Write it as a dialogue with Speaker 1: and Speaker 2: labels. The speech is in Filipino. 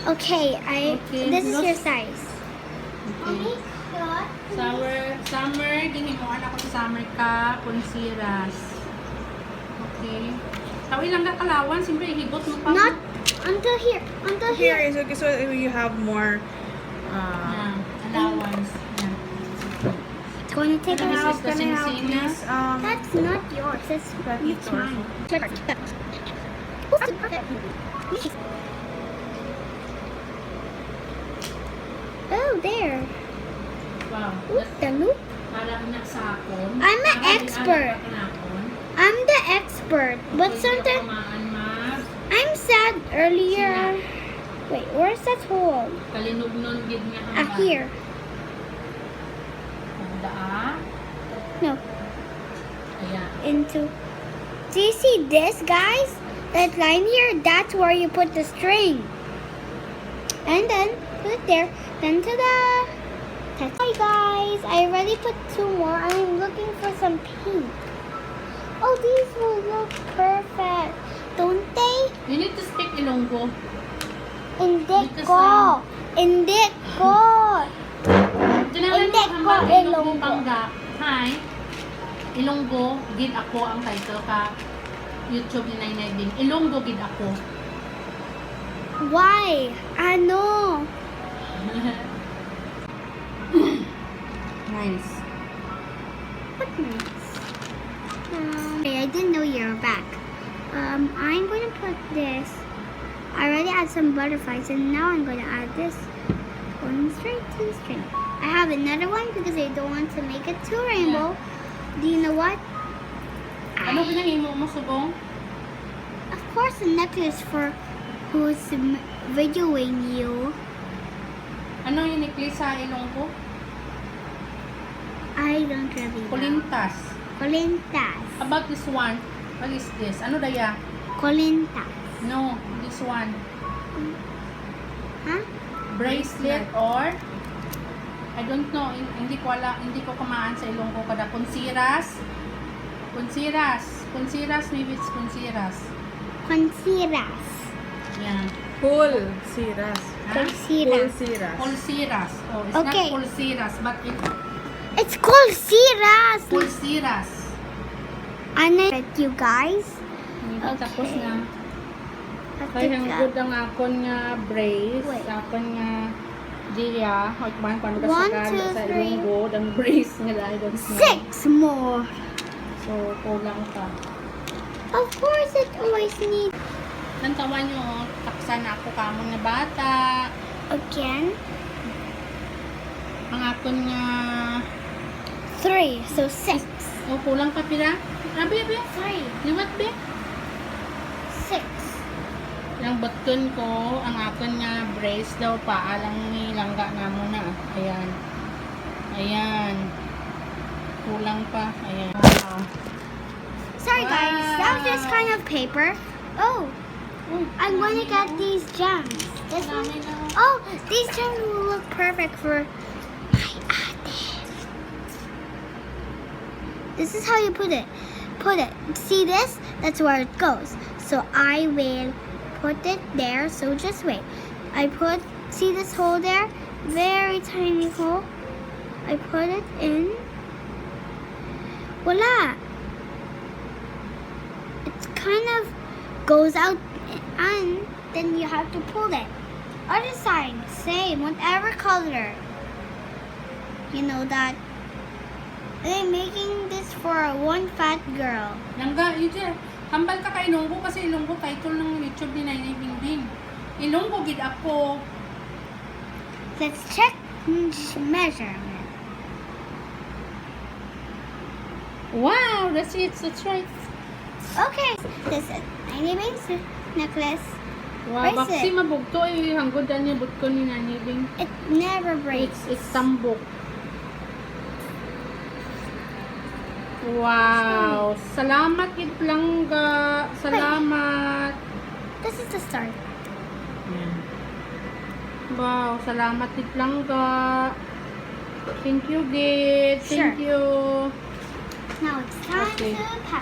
Speaker 1: Okay, this is your size.
Speaker 2: Okay. Summer, Ginhimuan ako sa summer ka, ponseras. Okay. Tawin lang ka kalawan, siyempre higot mo pa.
Speaker 1: Not until here. Until
Speaker 3: Here
Speaker 1: here.
Speaker 3: is okay, so you have more.
Speaker 2: Allowance. Yeah.
Speaker 1: It's going to take
Speaker 2: Ano,
Speaker 1: a
Speaker 2: this is the sinsinas.
Speaker 1: That's not yours. That's mine. Oh, there.
Speaker 2: Wow.
Speaker 1: Look, the loop.
Speaker 2: Parang nagsakon.
Speaker 1: I'm an expert. I'm the expert. But sometimes I'm sad earlier. Wait, where's that hole?
Speaker 2: Kalinugnon gid nga ang
Speaker 1: Here.
Speaker 2: daa.
Speaker 1: No.
Speaker 2: Ayan.
Speaker 1: Into. Do you see this, guys? That line here, that's where you put the string. And then put it there. Then ta-da! Hi guys, I already put 2 more. I'm looking for some pink. Oh, these will look perfect, don't they?
Speaker 2: You need to speak Ilonggo.
Speaker 1: Hindi
Speaker 2: Because,
Speaker 1: ko. Hindi ko.
Speaker 2: Tinawalan
Speaker 1: Hindi
Speaker 2: mo
Speaker 1: ko
Speaker 2: hambang
Speaker 1: Ilonggo.
Speaker 2: Pangga. Hi. Ilonggo, gid ako ang title ka YouTube ni Nainay Bing. Ilonggo gid ako.
Speaker 1: Why? Ano?
Speaker 2: Nice.
Speaker 1: What nice? Okay, I didn't know you were back. I'm going to put this. I already add some butterflies, and now I'm going to add this going straight to the string. I have another one because I don't want to make it too rainbow. Do you know what?
Speaker 2: Ano pinahimo mo subong?
Speaker 1: Of course, a necklace for who's videoing you.
Speaker 2: Ano yung necklace sa Ilonggo?
Speaker 1: I don't really know.
Speaker 2: Kulintas.
Speaker 1: Colintas.
Speaker 2: About this one, what is this? Ano daya?
Speaker 1: Colintas.
Speaker 2: No, this one.
Speaker 1: Huh?
Speaker 2: Bracelet or I don't know, hindi ko kamaan sa Ilonggo kada ponseras. Ponseras, maybe it's ponseras.
Speaker 1: Conceras.
Speaker 2: Yan.
Speaker 3: Polseras.
Speaker 1: Polseras.
Speaker 3: Polseras.
Speaker 2: Polseras. Oh, it's
Speaker 1: Okay.
Speaker 2: not polseras, but it's
Speaker 1: It's called Ciras.
Speaker 2: polseras.
Speaker 1: Ano you guys?
Speaker 2: Okay. Tapos na.
Speaker 1: Let's
Speaker 2: Kaya
Speaker 1: get
Speaker 2: ang
Speaker 1: that.
Speaker 2: good ang akon nga brace,
Speaker 1: Wait.
Speaker 2: akon nga Gia, hotman kung ka
Speaker 1: 1,
Speaker 2: sa
Speaker 1: 2,
Speaker 2: sa
Speaker 1: 3.
Speaker 2: Ilonggo, ang brace nga dahil doon sa
Speaker 1: 6 more.
Speaker 2: So, kulang pa.
Speaker 1: Of course, it always needs
Speaker 2: Nantawan nyo, taksan ako kamon nga bata.
Speaker 1: again.
Speaker 2: Ang akon nga
Speaker 1: 3, so 6.
Speaker 2: oh, kulang pa pila. Abi.
Speaker 1: 3,
Speaker 2: Liwat be.
Speaker 1: 6.
Speaker 2: Yung button ko, ang akon nga brace daw pa, alang nilangga na muna. Ayan. Ayan. Kulang pa. Ayan. Wow.
Speaker 1: Sorry guys, that was just kind of paper. Oh, I'm going to get these gems. This one. Oh, these gems will look perfect for my ate. This is how you put it. See this? That's where it goes. So I will put it there. So just wait. See this hole there? Very tiny hole. I put it in. Voila! It kind of goes out and then you have to pull it. Other side, same, whatever color. You know that. I'm making this for one fat girl.
Speaker 2: Langga, yun hambal ka kay Ilonggo kasi Ilonggo title ng YouTube ni Nainay Bingbing. Ilonggo gid ako.
Speaker 1: Let's check measurement.
Speaker 2: Wow, that's it. That's right.
Speaker 1: Okay, this is Nainay Bing's necklace.
Speaker 2: Wow,
Speaker 1: Bracelet.
Speaker 2: baksi mabugto eh. Hanggod niya butko ni Nainay Bing.
Speaker 1: It never breaks.
Speaker 2: It's tambok. Wow. Salamat gid langga. Salamat.
Speaker 1: This is the start.
Speaker 2: Yan. Wow, salamat gid langga. Thank you, gid. Thank
Speaker 1: Sure.
Speaker 2: you.
Speaker 1: Now it's time
Speaker 2: Okay.
Speaker 1: to pack.